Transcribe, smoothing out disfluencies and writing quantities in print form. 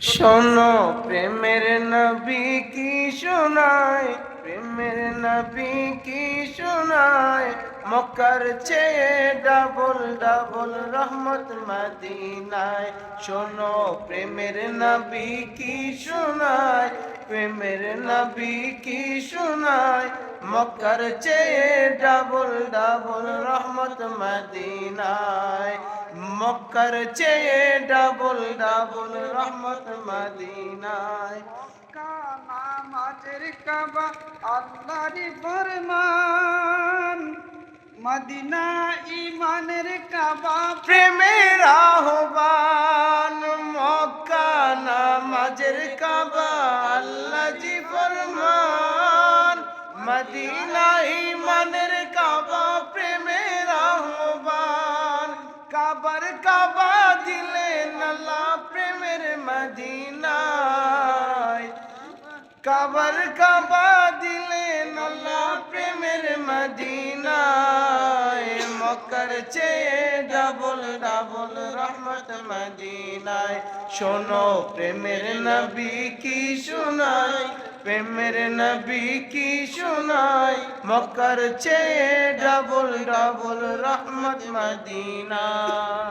শোনো প্রেমের নবী কি শোনায়, প্রেমের নবী কি শোনায়, মক্কার চেয়ে ডাবল ডাবল রহমত মদিনায়। শোনো প্রেমের নবী কি শোনায়, প্রেমের নবী কি শোনায়, মক্কার চেয়ে ডাবল ডাবল রহমত মদিনায়। মক্কার চেয়ে ডাবল ডাবল রহমত মদিনায়। কানা মাঝের কাবা আল্লাহর ফরমান, মদিনা ইমানের কাবা প্রেমের আহ্বান। মক্কা নামাজের কাবা আল্লাহ জি ফরমান, মদিনা ইমানের কাবা প্রেমের আহ্বান। কাবার কাবা দিলেন আল্লাহ প্রেমের মদিনায়, কাবার কাবা দিলেন আল্লাহ প্রেমের মদিনায়। মক্কার চেয়ে ডাবল ডাবল রহমত মদিনায়। শোনো প্রেমের নবী কি শোনায়, প্রেমের নবী কি শোনায়, মক্কার চেয়ে ডাবল ডাবল রহমত মদিনায়।